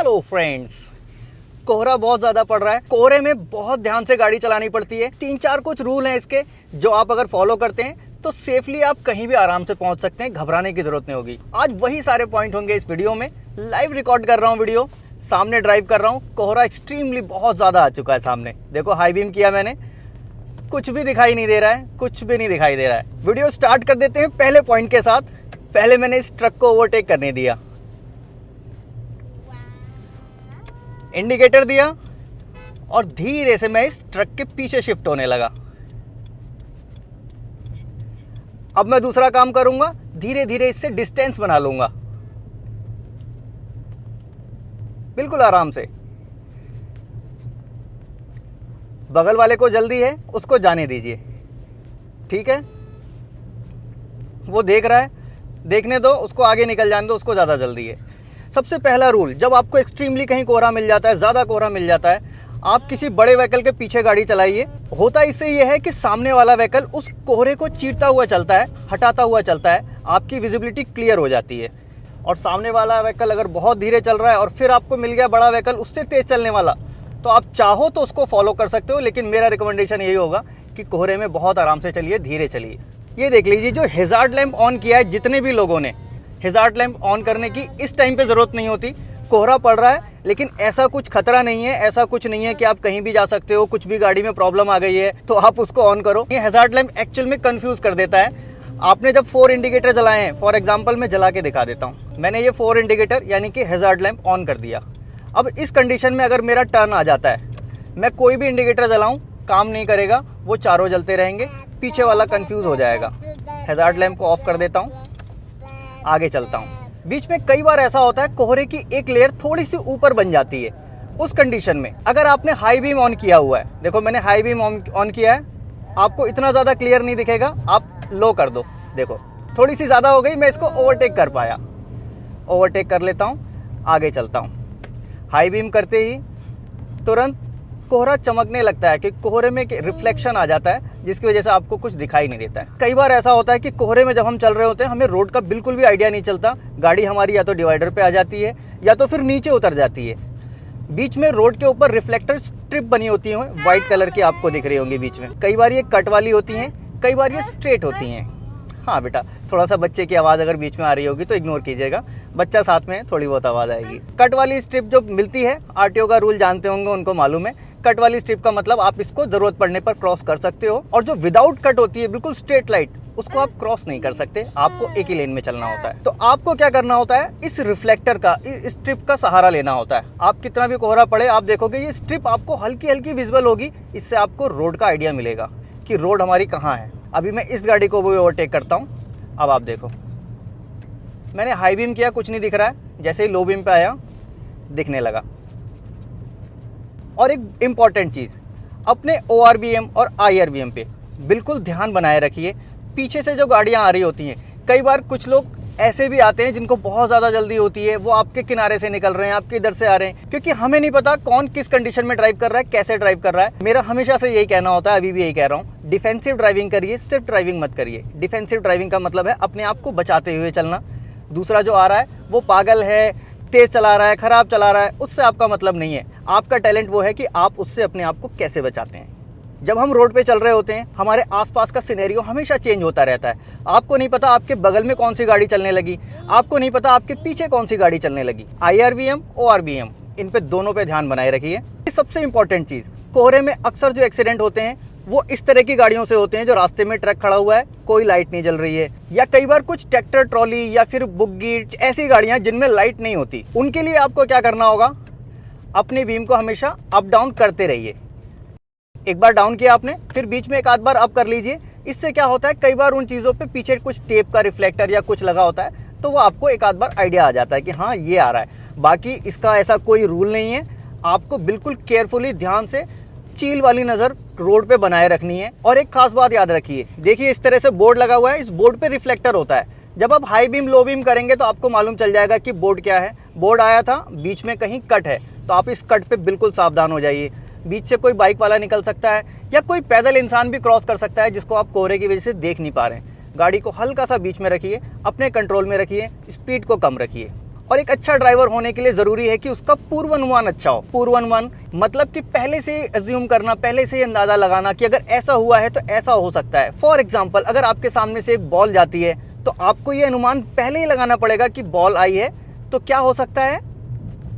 Hello friends, कोहरा बहुत ज़्यादा पड़ रहा है। कोहरे में बहुत ध्यान से गाड़ी चलानी पड़ती है। 3-4 कुछ रूल हैं इसके, जो आप अगर फॉलो करते हैं तो सेफली आप कहीं भी आराम से पहुंच सकते हैं, घबराने की ज़रूरत नहीं होगी। आज वही सारे पॉइंट होंगे इस वीडियो में। लाइव रिकॉर्ड कर रहा हूँ वीडियो, सामने ड्राइव कर रहा हूँ। कोहरा एक्सट्रीमली बहुत ज़्यादा आ चुका है सामने। देखो हाई बीम किया मैंने, कुछ भी दिखाई नहीं दे रहा है, कुछ भी नहीं दिखाई दे रहा है। वीडियो स्टार्ट कर देते हैं पहले पॉइंट के साथ। पहले मैंने इस ट्रक को ओवरटेक करने दिया, इंडिकेटर दिया और धीरे से मैं इस ट्रक के पीछे शिफ्ट होने लगा। अब मैं दूसरा काम करूंगा, धीरे धीरे इससे डिस्टेंस बना लूंगा, बिल्कुल आराम से। बगल वाले को जल्दी है, उसको जाने दीजिए, ठीक है। वो देख रहा है, देखने दो उसको, आगे निकल जाने दो, उसको ज़्यादा जल्दी है। सबसे पहला रूल, जब आपको एक्सट्रीमली कहीं कोहरा मिल जाता है, ज़्यादा कोहरा मिल जाता है, आप किसी बड़े व्हीकल के पीछे गाड़ी चलाइए। होता इससे ये है कि सामने वाला व्हीकल उस कोहरे को चीरता हुआ चलता है, हटाता हुआ चलता है, आपकी विजिबिलिटी क्लियर हो जाती है। और सामने वाला व्हीकल अगर बहुत धीरे चल रहा है और फिर आपको मिल गया बड़ा व्हीकल उससे तेज़ चलने वाला, तो आप चाहो तो उसको फॉलो कर सकते हो, लेकिन मेरा रिकमेंडेशन यही होगा कि कोहरे में बहुत आराम से चलिए, धीरे चलिए। ये देख लीजिए, जो हैजार्ड लैंप ऑन किया है जितने भी लोगों ने, हैजार्ड लैंप ऑन करने की इस टाइम पे ज़रूरत नहीं होती। कोहरा पड़ रहा है लेकिन ऐसा कुछ खतरा नहीं है, ऐसा कुछ नहीं है कि आप कहीं भी जा सकते हो, कुछ भी गाड़ी में प्रॉब्लम आ गई है तो आप उसको ऑन करो। ये हैजार्ड लैंप एक्चुअल में कंफ्यूज कर देता है। आपने जब 4 इंडिकेटर जलाए हैं, फॉर एग्जाम्पल मैं जला के दिखा देता हूँ। मैंने ये 4 इंडिकेटर यानी कि हैजार्ड लैंप ऑन कर दिया। अब इस कंडीशन में अगर मेरा टर्न आ जाता है, मैं कोई भी इंडिकेटर जलाऊँ काम नहीं करेगा, वो चारों जलते रहेंगे, पीछे वाला कंफ्यूज हो जाएगा। हैजार्ड लैंप को ऑफ कर देता हूँ, आगे चलता हूँ। बीच में कई बार ऐसा होता है कोहरे की एक लेयर थोड़ी सी ऊपर बन जाती है। उस कंडीशन में अगर आपने हाई बीम ऑन किया हुआ है, देखो मैंने हाई बीम ऑन किया है, आपको इतना ज़्यादा क्लियर नहीं दिखेगा, आप लो कर दो। देखो थोड़ी सी ज़्यादा हो गई, मैं इसको ओवरटेक कर पाया। ओवरटेक कर लेता हूँ, आगे चलता हूँ। हाई बीम करते ही तुरंत कोहरा चमकने लगता है कि कोहरे में रिफ्लेक्शन आ जाता है, जिसकी वजह से आपको कुछ दिखाई नहीं देता है। कई बार ऐसा होता है कि कोहरे में जब हम चल रहे होते हैं, हमें रोड का बिल्कुल भी आइडिया नहीं चलता। गाड़ी हमारी या तो डिवाइडर पे आ जाती है या तो फिर नीचे उतर जाती है। बीच में रोड के ऊपर रिफ्लेक्टर स्ट्रिप बनी होती है, व्हाइट कलर की आपको दिख रही होंगी बीच में। कई बार ये कट वाली होती हैं, कई बार ये स्ट्रेट होती हैं। हाँ बेटा, थोड़ा सा बच्चे की आवाज़ अगर बीच में आ रही होगी तो इग्नोर कीजिएगा, बच्चा साथ में, थोड़ी बहुत आवाज़ आएगी। कट वाली स्ट्रिप जो मिलती है, आरटीओ का रूल जानते होंगे, उनको मालूम है। कट वाली स्ट्रिप का मतलब आप इसको ज़रूरत पड़ने पर क्रॉस कर सकते हो, और जो विदाउट कट होती है, बिल्कुल स्ट्रेट लाइट, उसको आप क्रॉस नहीं कर सकते, आपको एक ही लेन में चलना होता है। तो आपको क्या करना होता है, इस रिफ्लेक्टर का, इस स्ट्रिप का सहारा लेना होता है। आप कितना भी कोहरा पड़े, आप देखोगे ये स्ट्रिप आपको हल्की हल्की विजिबल होगी। इससे आपको रोड का आइडिया मिलेगा कि रोड हमारी कहाँ है। अभी मैं इस गाड़ी को भी ओवरटेक करता हूँ। अब आप देखो, मैंने हाई बीम किया, कुछ नहीं दिख रहा है, जैसे ही लो बीम पे आया दिखने लगा। और एक इम्पॉर्टेंट चीज़, अपने ORBM और IRBM पे बिल्कुल ध्यान बनाए रखिए। पीछे से जो गाड़ियाँ आ रही होती हैं, कई बार कुछ लोग ऐसे भी आते हैं जिनको बहुत ज़्यादा जल्दी होती है, वो आपके किनारे से निकल रहे हैं, आपके इधर से आ रहे हैं, क्योंकि हमें नहीं पता कौन किस कंडीशन में ड्राइव कर रहा है, कैसे ड्राइव कर रहा है। मेरा हमेशा से यही कहना होता है, अभी भी यही कह रहा हूँ, डिफेंसिव ड्राइविंग करिए, सिर्फ ड्राइविंग मत करिए। डिफेंसिव ड्राइविंग का मतलब है अपने आप को बचाते हुए चलना। दूसरा जो आ रहा है वो पागल है, तेज़ चला रहा है, ख़राब चला रहा है, उससे आपका मतलब नहीं है। आपका टैलेंट वो है कि आप उससे अपने आप को कैसे बचाते हैं। जब हम रोड पे चल रहे होते हैं, हमारे आसपास का सिनेरियो हमेशा चेंज होता रहता है। आपको नहीं पता आपके बगल में कौन सी गाड़ी चलने लगी, आपको नहीं पता आपके पीछे कौन सी गाड़ी चलने लगी। IRBM, ORBM, इन पे दोनों पे ध्यान बनाए रखिए। सबसे इंपॉर्टेंट चीज़, कोहरे में अक्सर जो एक्सीडेंट होते हैं वो इस तरह की गाड़ियों से होते हैं, जो रास्ते में ट्रक खड़ा हुआ है, कोई लाइट नहीं जल रही है, या कई बार कुछ ट्रैक्टर ट्रॉली या फिर बुग्गी, ऐसी गाड़ियां जिनमें लाइट नहीं होती। उनके लिए आपको क्या करना होगा, अपनी बीम को हमेशा अप डाउन करते रहिए। एक बार डाउन किया आपने, फिर बीच में एक आध बार अप कर लीजिए। इससे क्या होता है, कई बार उन चीज़ों पे पीछे कुछ टेप का रिफ्लेक्टर या कुछ लगा होता है, तो वो आपको एक आध बार आइडिया आ जाता है कि हाँ ये आ रहा है। बाकी इसका ऐसा कोई रूल नहीं है, आपको बिल्कुल केयरफुली, ध्यान से, चील वाली नज़र रोड पे बनाए रखनी है। और एक खास बात याद रखिए, देखिए इस तरह से बोर्ड लगा हुआ है, इस बोर्ड पे रिफ्लेक्टर होता है। जब आप हाई बीम लो बीम करेंगे तो आपको मालूम चल जाएगा कि बोर्ड क्या है। बोर्ड आया था, बीच में कहीं कट है, तो आप इस कट पे बिल्कुल सावधान हो जाइए। बीच से कोई बाइक वाला निकल सकता है या कोई पैदल इंसान भी क्रॉस कर सकता है, जिसको आप कोहरे की वजह से देख नहीं पा रहे हैं। गाड़ी को हल्का सा बीच में रखिए, अपने कंट्रोल में रखिए, स्पीड को कम रखिए। और एक अच्छा ड्राइवर होने के लिए ज़रूरी है कि उसका पूर्वानुमान अच्छा हो। पूर्वानुमान मतलब कि पहले से एज्यूम करना, पहले से अंदाज़ा लगाना कि अगर ऐसा हुआ है तो ऐसा हो सकता है। फॉर एग्जाम्पल, अगर आपके सामने से एक बॉल जाती है तो आपको ये अनुमान पहले ही लगाना पड़ेगा कि बॉल आई है तो क्या हो सकता है,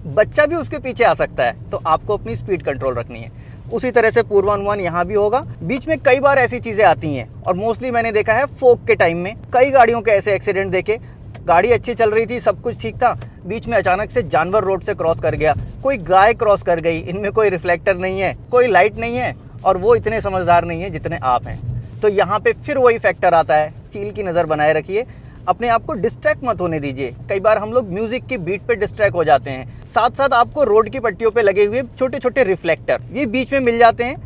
बच्चा भी उसके पीछे आ सकता है, तो आपको अपनी स्पीड कंट्रोल रखनी है। उसी तरह से पूर्वानुमान यहाँ भी होगा। बीच में कई बार ऐसी चीज़ें आती हैं और मोस्टली मैंने देखा है फोक के टाइम में कई गाड़ियों के ऐसे एक्सीडेंट देखे। गाड़ी अच्छी चल रही थी, सब कुछ ठीक था, बीच में अचानक से जानवर रोड से क्रॉस कर गया, कोई गाय क्रॉस कर गई, इनमें कोई रिफ्लेक्टर नहीं है, कोई लाइट नहीं है और वो इतने समझदार नहीं है जितने आप हैं। तो यहाँ पे फिर वही फैक्टर आता है, चील की नज़र बनाए रखिए, अपने आप को डिस्ट्रैक्ट मत होने दीजिए। कई बार हम लोग म्यूजिक की बीट पे डिस्ट्रैक्ट हो जाते हैं, साथ साथ आपको रोड की पट्टियों पे लगे हुए छोटे छोटे रिफ्लेक्टर ये बीच में मिल जाते हैं,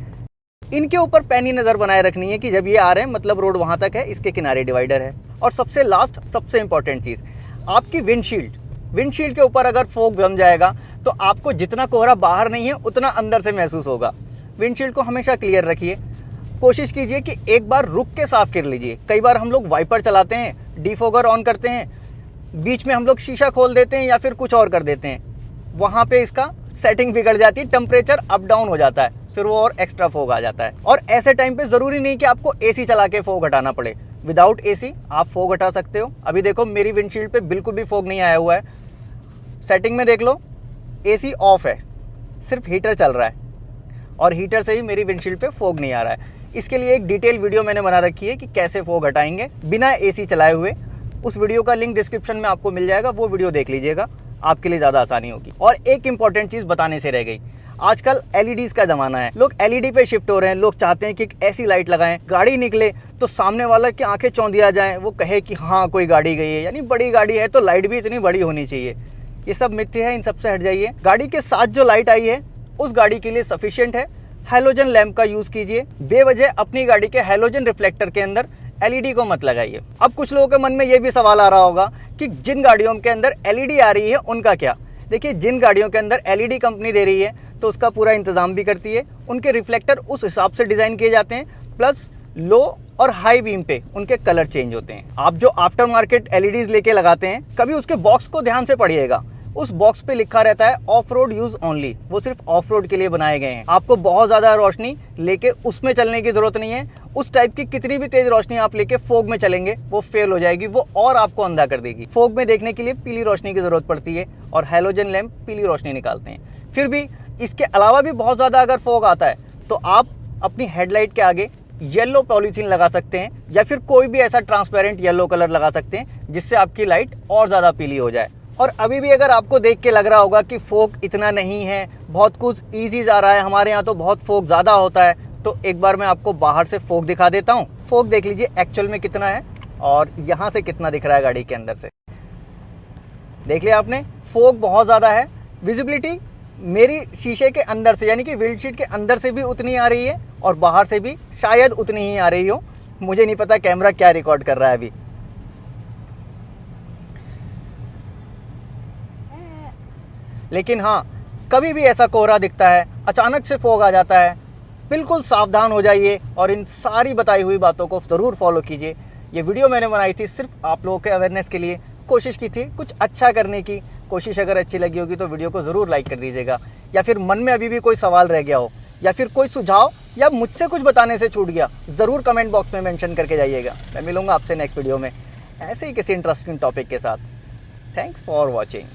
इनके ऊपर पैनी नज़र बनाए रखनी है कि जब ये आ रहे हैं मतलब रोड वहाँ तक है, इसके किनारे डिवाइडर है। और सबसे लास्ट सबसे इंपॉर्टेंट चीज़, आपकी विंडशील्ड के ऊपर अगर फोग जम जाएगा तो आपको जितना कोहरा बाहर नहीं है उतना अंदर से महसूस होगा। विंडशील्ड को हमेशा क्लियर रखिए, कोशिश कीजिए कि एक बार रुक के साफ कर लीजिए। कई बार हम लोग वाइपर चलाते हैं, डिफोगर ऑन करते हैं, बीच में हम लोग शीशा खोल देते हैं या फिर कुछ और कर देते हैं, वहाँ पे इसका सेटिंग बिगड़ जाती है, टेम्परेचर अप डाउन हो जाता है, फिर वो और एक्स्ट्रा फोग आ जाता है। और ऐसे टाइम पे ज़रूरी नहीं कि आपको एसी चला के फोग हटाना पड़े, विदाउट एसी आप फोग हटा सकते हो। अभी देखो मेरी विंडशील्ड पे बिल्कुल भी फोग नहीं आया हुआ है, सेटिंग में देख लो एसी ऑफ है, सिर्फ हीटर चल रहा है और हीटर से ही मेरी विंडशील्ड पे फोग नहीं आ रहा है। इसके लिए एक डिटेल वीडियो मैंने बना रखी है कि कैसे फोग हटाएंगे बिना एसी चलाए हुए। उस वीडियो का लिंक डिस्क्रिप्शन में आपको मिल जाएगा, वो वीडियो देख लीजिएगा, आपके लिए ज़्यादा आसानी होगी। और एक इंपॉर्टेंट चीज़ बताने से रह गई, आजकल एलईडीज़ का ज़माना है, लोग एलईडी पे शिफ्ट हो रहे हैं। लोग चाहते हैं कि एक ऐसी लाइट लगाएं, गाड़ी निकले तो सामने वाला की आंखें चौंधिया जाएं, वो कहे कि हाँ कोई गाड़ी गई है, यानी बड़ी गाड़ी है तो लाइट भी इतनी बड़ी होनी चाहिए। ये सब मिथ्या है, इन सबसे हट जाइए। गाड़ी के साथ जो लाइट आई है उस गाड़ी के लिए सफिशिएंट है। हैलोजन लैंप का यूज़ कीजिए, बेवजह अपनी गाड़ी के हैलोजन रिफ्लेक्टर के अंदर एलईडी को मत लगाइए। अब कुछ लोगों के मन में ये भी सवाल आ रहा होगा कि जिन गाड़ियों के अंदर एलईडी आ रही है उनका क्या। देखिए, जिन गाड़ियों के अंदर एलईडी कंपनी दे रही है तो उसका पूरा इंतजाम भी करती है, उनके रिफ्लेक्टर उस हिसाब से डिज़ाइन किए जाते हैं, प्लस लो और हाई बीम पे उनके कलर चेंज होते हैं। आप जो आफ्टर मार्केट एलईडीज लेके लगाते हैं, कभी उसके बॉक्स को ध्यान से पढ़िएगा, उस बॉक्स पे लिखा रहता है ऑफ रोड यूज ओनली, वो सिर्फ ऑफ रोड के लिए बनाए गए हैं। आपको बहुत ज़्यादा रोशनी लेके उसमें चलने की ज़रूरत नहीं है। उस टाइप की कितनी भी तेज रोशनी आप लेके फोग में चलेंगे वो फेल हो जाएगी, वो और आपको अंधा कर देगी। फोग में देखने के लिए पीली रोशनी की ज़रूरत पड़ती है और हैलोजन लैंप पीली रोशनी निकालते हैं। फिर भी इसके अलावा भी बहुत ज़्यादा अगर फोग आता है तो आप अपनी हेडलाइट के आगे येलो पॉलीथीन लगा सकते हैं या फिर कोई भी ऐसा ट्रांसपेरेंट येलो कलर लगा सकते हैं जिससे आपकी लाइट और ज़्यादा पीली हो जाए। और अभी भी अगर आपको देख के लग रहा होगा कि फोग इतना नहीं है, बहुत कुछ ईजी जा रहा है, हमारे यहाँ तो बहुत फोग ज़्यादा होता है, तो एक बार मैं आपको बाहर से फोग दिखा देता हूँ। फोग देख लीजिए एक्चुअल में कितना है और यहाँ से कितना दिख रहा है गाड़ी के अंदर से। देख लिया आपने, फोग बहुत ज़्यादा है। विजिबिलिटी मेरी शीशे के अंदर से यानी कि विंडशील्ड के अंदर से भी उतनी आ रही है और बाहर से भी शायद उतनी ही आ रही हो, मुझे नहीं पता कैमरा क्या रिकॉर्ड कर रहा है अभी। लेकिन हाँ, कभी भी ऐसा कोहरा दिखता है, अचानक से फोग आ जाता है, बिल्कुल सावधान हो जाइए और इन सारी बताई हुई बातों को ज़रूर फॉलो कीजिए। ये वीडियो मैंने बनाई थी सिर्फ आप लोगों के अवेयरनेस के लिए, कोशिश की थी कुछ अच्छा करने की। कोशिश अगर अच्छी लगी होगी तो वीडियो को ज़रूर लाइक कर दीजिएगा, या फिर मन में अभी भी कोई सवाल रह गया हो या फिर कोई सुझाव या मुझसे कुछ बताने से छूट गया, ज़रूर कमेंट बॉक्स में मेंशन करके जाइएगा। मैं मिलूँगा आपसे नेक्स्ट वीडियो में ऐसे ही किसी इंटरेस्टिंग टॉपिक के साथ। Thanks for watching.